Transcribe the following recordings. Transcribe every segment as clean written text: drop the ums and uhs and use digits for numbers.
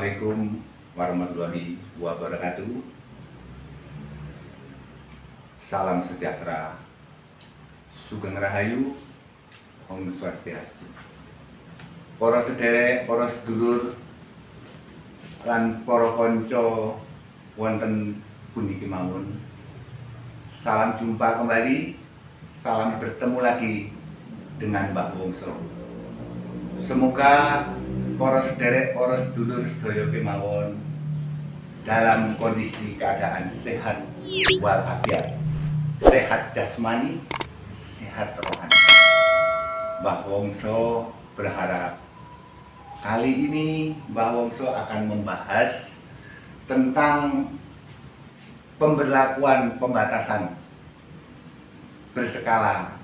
Assalamualaikum warahmatullahi wabarakatuh. Salam sejahtera, Sugeng Rahayu, Om Swastiastu. Para sederek, para sedulur lan para kanca wonten puniki mawon. Salam jumpa kembali, salam bertemu lagi dengan Mbah Wongso. Semoga para sederek, para sedulur sedaya kemawon dalam kondisi keadaan sehat walafiat, sehat jasmani, sehat rohani. Mbah Wongso berharap kali ini Mbah Wongso akan membahas tentang pemberlakuan pembatasan berskala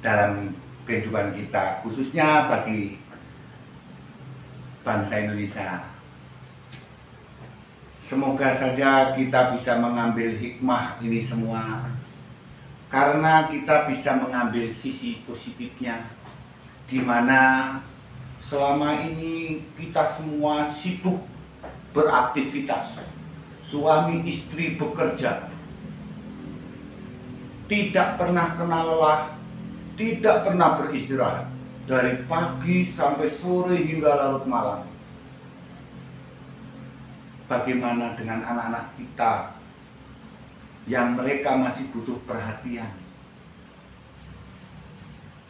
dalam kehidupan kita, khususnya bagi bangsa Indonesia. Semoga saja kita bisa mengambil hikmah ini semua, karena kita bisa mengambil sisi positifnya, di mana selama ini kita semua sibuk beraktivitas, suami istri bekerja, tidak pernah kenal lelah, tidak pernah beristirahat, dari pagi sampai sore hingga larut malam. Bagaimana dengan anak-anak kita yang mereka masih butuh perhatian,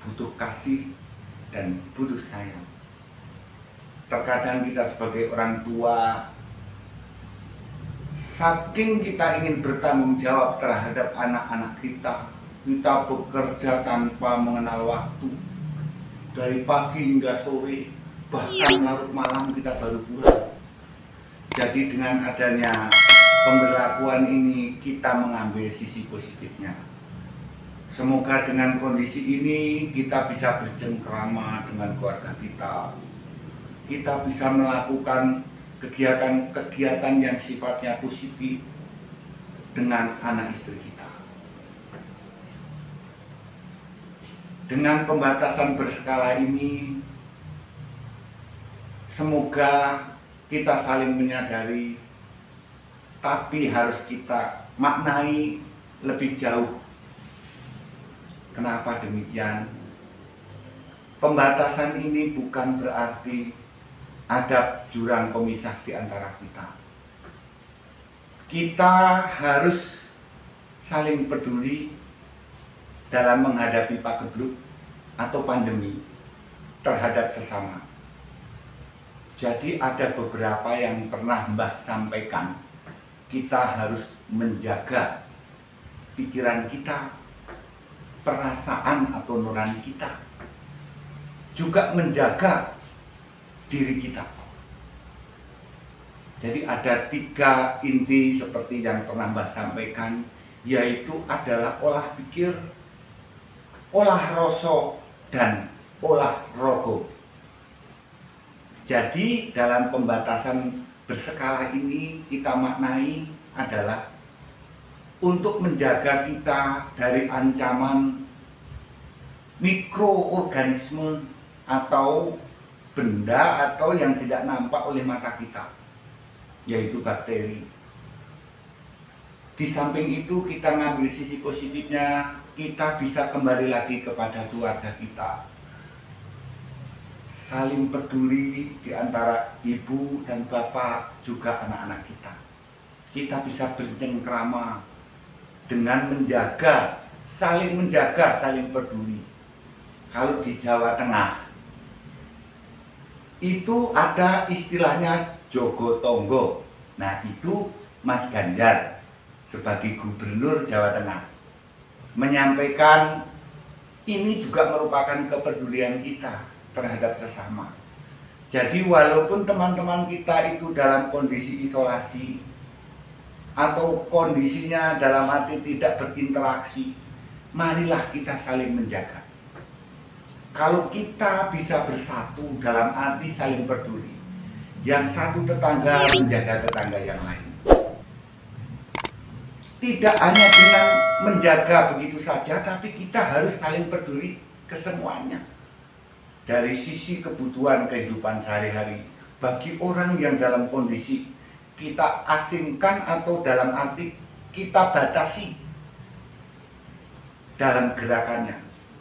butuh kasih, dan butuh sayang? Terkadang kita sebagai orang tua, saking kita ingin bertanggung jawab terhadap anak-anak kita, kita bekerja tanpa mengenal waktu. Dari pagi hingga sore, bahkan larut malam kita baru pulang. Jadi dengan adanya pemberlakuan ini, kita mengambil sisi positifnya. Semoga dengan kondisi ini kita bisa bercengkrama dengan keluarga kita. Kita bisa melakukan kegiatan-kegiatan yang sifatnya positif dengan anak istri kita. Dengan pembatasan berskala ini, semoga kita saling menyadari, tapi harus kita maknai lebih jauh. Kenapa demikian? Pembatasan ini bukan berarti ada jurang pemisah di antara kita. Kita harus saling peduli dalam menghadapi pagebluk atau pandemi terhadap sesama. Jadi ada beberapa yang pernah Mbah sampaikan, kita harus menjaga pikiran kita, perasaan atau nurani kita, juga menjaga diri kita. Jadi ada 3 inti seperti yang pernah Mbah sampaikan, yaitu adalah olah pikir, olah rasa, dan olah rogo. Jadi dalam pembatasan berskala ini kita maknai adalah untuk menjaga kita dari ancaman mikroorganisme atau benda atau yang tidak nampak oleh mata kita, yaitu bakteri. Di samping itu kita ngambil sisi positifnya, kita bisa kembali lagi kepada keluarga kita. Saling peduli di antara ibu dan bapak, juga anak-anak kita. Kita bisa bercengkrama dengan saling menjaga, saling peduli. Kalau di Jawa Tengah itu ada istilahnya jogo tonggo. Nah, itu Mas Ganjar sebagai Gubernur Jawa Tengah menyampaikan ini juga merupakan kepedulian kita terhadap sesama. Jadi walaupun teman-teman kita itu dalam kondisi isolasi atau kondisinya dalam arti tidak berinteraksi, marilah kita saling menjaga. Kalau kita bisa bersatu dalam arti saling peduli, yang satu tetangga menjaga tetangga yang lain, tidak hanya dengan menjaga begitu saja, tapi kita harus saling peduli ke semuanya. Dari sisi kebutuhan kehidupan sehari-hari, bagi orang yang dalam kondisi kita asingkan atau dalam arti kita batasi dalam gerakannya.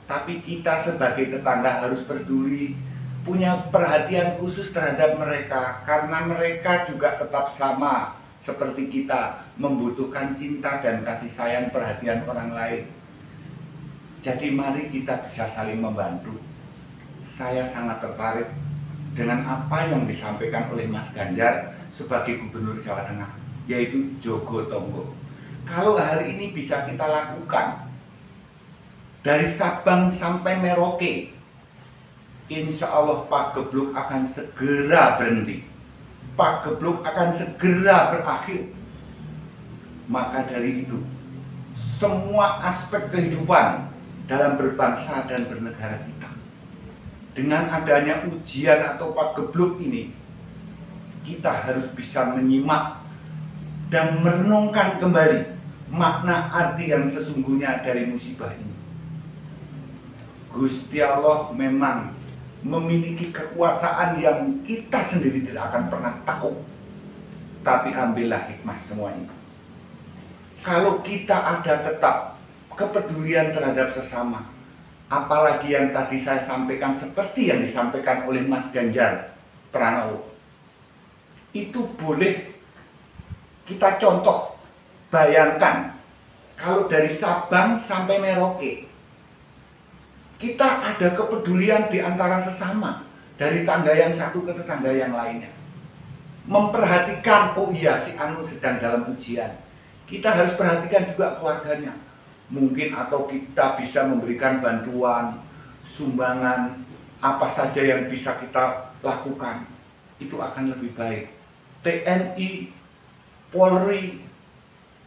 Tapi kita sebagai tetangga harus peduli, punya perhatian khusus terhadap mereka, karena mereka juga tetap sama seperti kita, membutuhkan cinta dan kasih sayang perhatian orang lain. Jadi mari kita bisa saling membantu. Saya sangat tertarik dengan apa yang disampaikan oleh Mas Ganjar sebagai Gubernur Jawa Tengah, yaitu Jogo Tonggo. Kalau hal ini bisa kita lakukan dari Sabang sampai Merauke, insya Allah Pak Gebluk akan segera berhenti. Pak Gebluk akan segera berakhir. Maka dari itu, semua aspek kehidupan dalam berbangsa dan bernegara kita, dengan adanya ujian atau Pak Gebluk ini, kita harus bisa menyimak dan merenungkan kembali makna arti yang sesungguhnya dari musibah ini. Gusti Allah memang memiliki kekuasaan yang kita sendiri tidak akan pernah takut. Tapi ambillah hikmah semua ini. Kalau kita ada tetap kepedulian terhadap sesama, apalagi yang tadi saya sampaikan seperti yang disampaikan oleh Mas Ganjar Pranowo, itu boleh kita contoh. Bayangkan kalau dari Sabang sampai Merauke kita ada kepedulian di antara sesama, dari tangga yang satu ke tetangga yang lainnya, memperhatikan, oh iya si Anu sedang dalam ujian, kita harus perhatikan juga keluarganya. Mungkin atau kita bisa memberikan bantuan, sumbangan, apa saja yang bisa kita lakukan, itu akan lebih baik. TNI, Polri,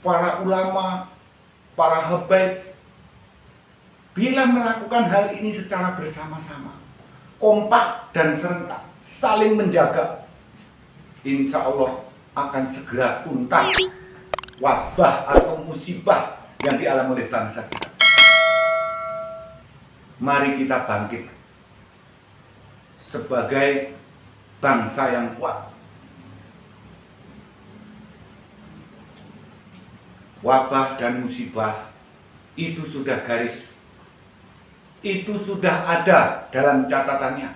para ulama, para habaib, bila melakukan hal ini secara bersama-sama, kompak dan serentak, saling menjaga, insya Allah akan segera tuntas wabah atau musibah yang dialami oleh bangsa kita. Mari kita bangkit sebagai bangsa yang kuat. Wabah dan musibah itu sudah garis, itu sudah ada dalam catatannya,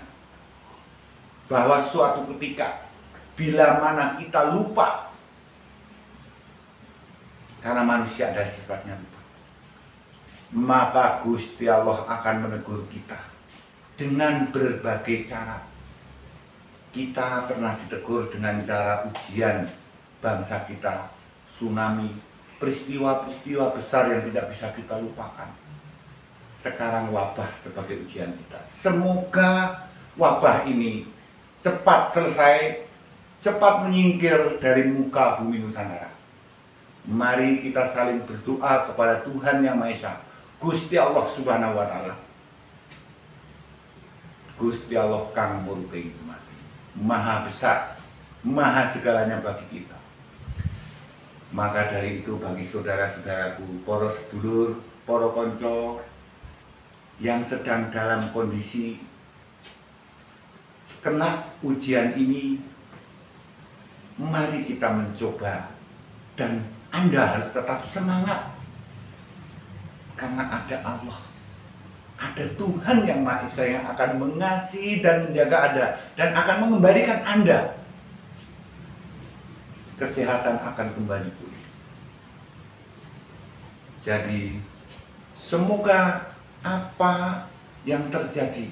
bahwa suatu ketika bila mana kita lupa, karena manusia ada sifatnya lupa, maka Gusti Allah akan menegur kita dengan berbagai cara. Kita pernah ditegur dengan cara ujian bangsa kita, tsunami, peristiwa-peristiwa besar yang tidak bisa kita lupakan. Sekarang wabah sebagai ujian kita. Semoga wabah ini cepat selesai, cepat menyingkir dari muka bumi Nusantara. Mari kita saling berdoa kepada Tuhan Yang Maha Esa, Gusti Allah Subhanahu wa Ta'ala. Gusti Allah kang murupi mati, maha besar, maha segalanya bagi kita. Maka dari itu bagi saudara-saudaraku, para sedulur, para konco yang sedang dalam kondisi kena ujian ini, mari kita mencoba, dan Anda harus tetap semangat, karena ada Allah, ada Tuhan Yang Maha Esa yang akan mengasihi dan menjaga Anda dan akan mengembalikan Anda. Kesehatan akan kembali pulih. Jadi semoga apa yang terjadi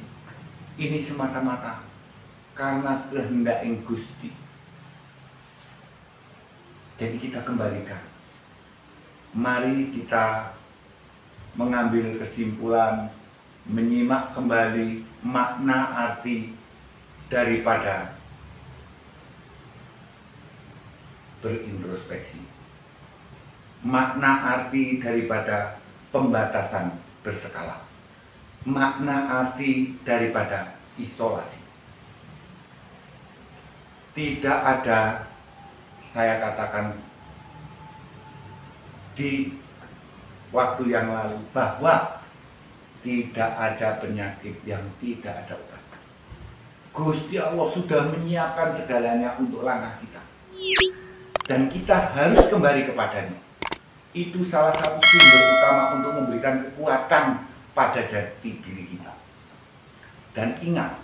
ini semata-mata karena kehendak yang Gusti. Jadi kita kembalikan. Mari kita mengambil kesimpulan, menyimak kembali makna arti daripada berintrospeksi, makna arti daripada pembatasan berskala, makna arti daripada isolasi. Tidak ada, saya katakan di waktu yang lalu, bahwa tidak ada penyakit yang tidak ada obat. Gusti Allah sudah menyiapkan segalanya untuk langkah kita. Dan kita harus kembali kepadanya. Itu salah satu sumber utama untuk memberikan kekuatan pada jati diri kita. Dan ingat,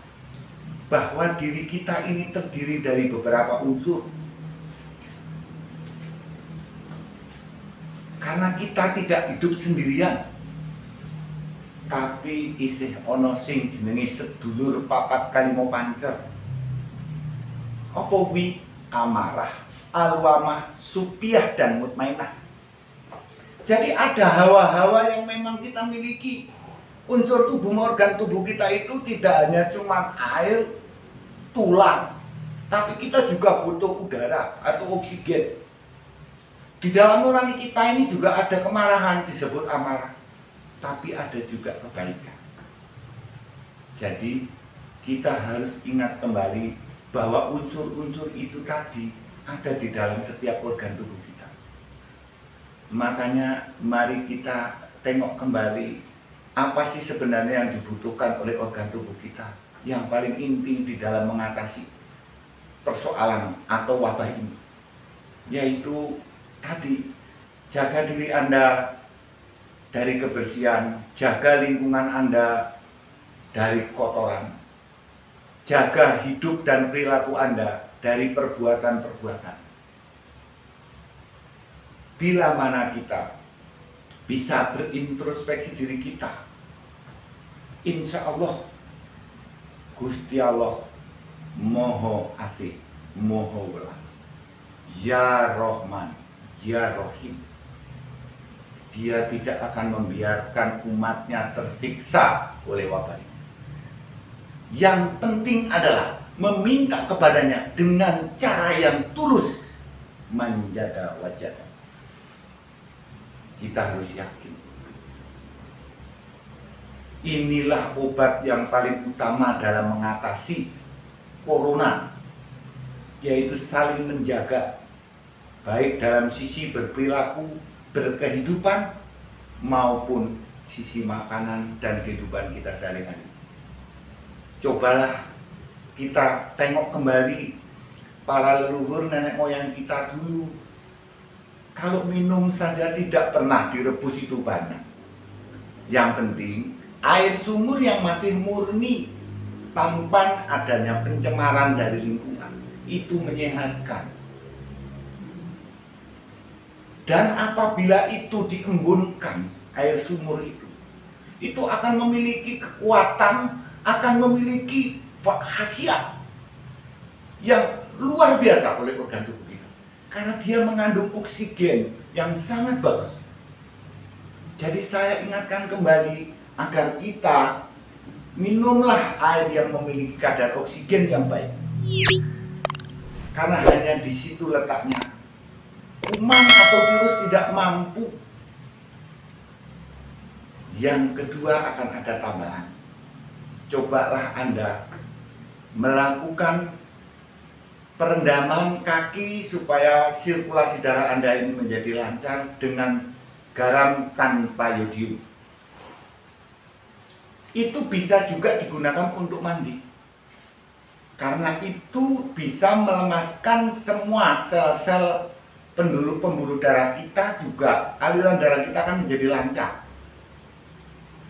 bahwa diri kita ini terdiri dari beberapa unsur. Karena kita tidak hidup sendirian, tapi isih ana sing jenenge sedulur papat kalimo pancer. Apa kuwi? Amarah, alwamah, supiah, dan mutmainah. Jadi ada hawa-hawa yang memang kita miliki. Unsur tubuh, organ tubuh kita itu tidak hanya cuma air, tulang, tapi kita juga butuh udara atau oksigen. Di dalam nurani kita ini juga ada kemarahan, disebut amarah, tapi ada juga kebaikan. Jadi kita harus ingat kembali bahwa unsur-unsur itu tadi ada di dalam setiap organ tubuh kita. Makanya mari kita tengok kembali apa sih sebenarnya yang dibutuhkan oleh organ tubuh kita yang paling inti di dalam mengatasi persoalan atau wabah ini, yaitu tadi, jaga diri Anda dari kebersihan, jaga lingkungan Anda dari kotoran, jaga hidup dan perilaku Anda dari perbuatan-perbuatan. Bila mana kita bisa berintrospeksi diri kita, insya Allah Gusti Allah Moho Asih, Moho Welas, Ya Rohman, Ya Rohim. Dia tidak akan membiarkan umatnya tersiksa oleh wabah ini. Yang penting adalah meminta kepadanya dengan cara yang tulus, menjaga wajah. Kita harus yakin inilah obat yang paling utama dalam mengatasi corona, yaitu saling menjaga, baik dalam sisi berperilaku, berkehidupan, maupun sisi makanan dan kehidupan kita sehari-hari. Cobalah kita tengok kembali para leluhur nenek moyang kita dulu. Kalau minum saja tidak pernah direbus itu banyak. Yang penting air sumur yang masih murni tanpa adanya pencemaran dari lingkungan itu menyehatkan. Dan apabila itu diembunkan, air sumur itu akan memiliki kekuatan, akan memiliki khasiat yang luar biasa oleh organ tubuh kita. Karena dia mengandung oksigen yang sangat bagus. Jadi saya ingatkan kembali agar kita minumlah air yang memiliki kadar oksigen yang baik. Karena hanya di situ letaknya. Kuman atau virus tidak mampu. Yang kedua akan ada tambahan. Cobalah Anda melakukan perendaman kaki supaya sirkulasi darah Anda ini menjadi lancar dengan garam tanpa yodium. Itu bisa juga digunakan untuk mandi. Karena itu bisa melemaskan semua sel-sel pembuluh darah kita, juga aliran darah kita akan menjadi lancar.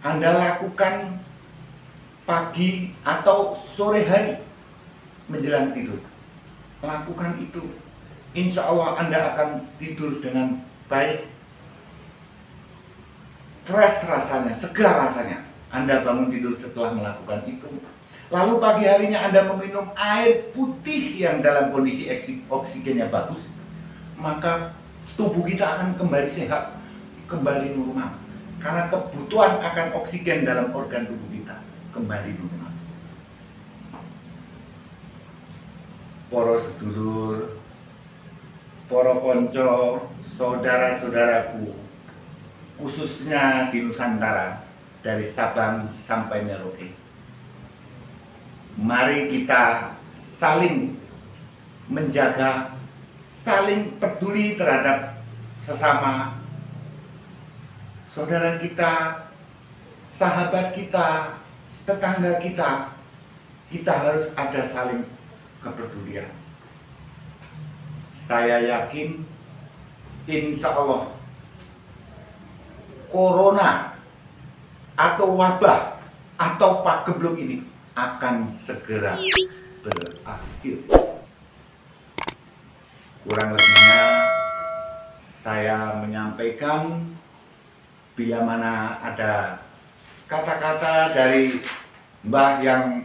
Anda lakukan pagi atau sore hari menjelang tidur. Lakukan itu. Insya Allah Anda akan tidur dengan baik. Fresh rasanya, segar rasanya. Anda bangun tidur setelah melakukan itu. Lalu pagi harinya Anda meminum air putih yang dalam kondisi oksigennya bagus, maka tubuh kita akan kembali sehat, kembali normal. Karena kebutuhan akan oksigen dalam organ tubuh kita kembali normal. Para sedulur, para konco, saudara-saudaraku, khususnya di Nusantara, dari Sabang sampai Merauke. Mari kita saling menjaga, saling peduli terhadap sesama saudara kita, sahabat kita, tetangga kita, kita harus ada saling kepedulian. Saya yakin, insya Allah, corona atau wabah atau pagebluk ini akan segera berakhir. Kurang lebihnya saya menyampaikan, bila mana ada kata-kata dari Mbah yang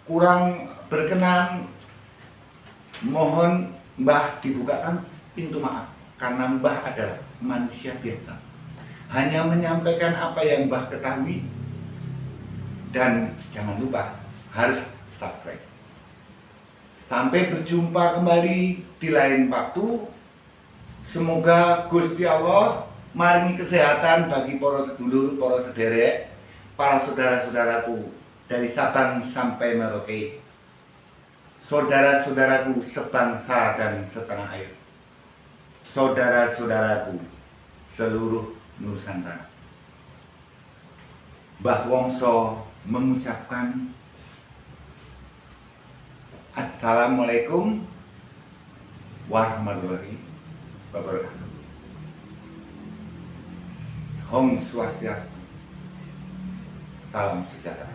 kurang berkenan, mohon Mbah dibukakan pintu maaf, karena Mbah adalah manusia biasa, hanya menyampaikan apa yang Mbah ketahui. Dan jangan lupa harus subscribe. Sampai berjumpa kembali di lain waktu. Semoga Gusti Allah maringi kesehatan bagi para sedulur, para sederek, para saudara-saudaraku dari Sabang sampai Merauke, saudara-saudaraku sebangsa dan setanah air, saudara-saudaraku seluruh Nusantara. Mbah Wongso mengucapkan Assalamualaikum warahmatullahi wabarakatuh. Om Swastiastu, salam sejahtera.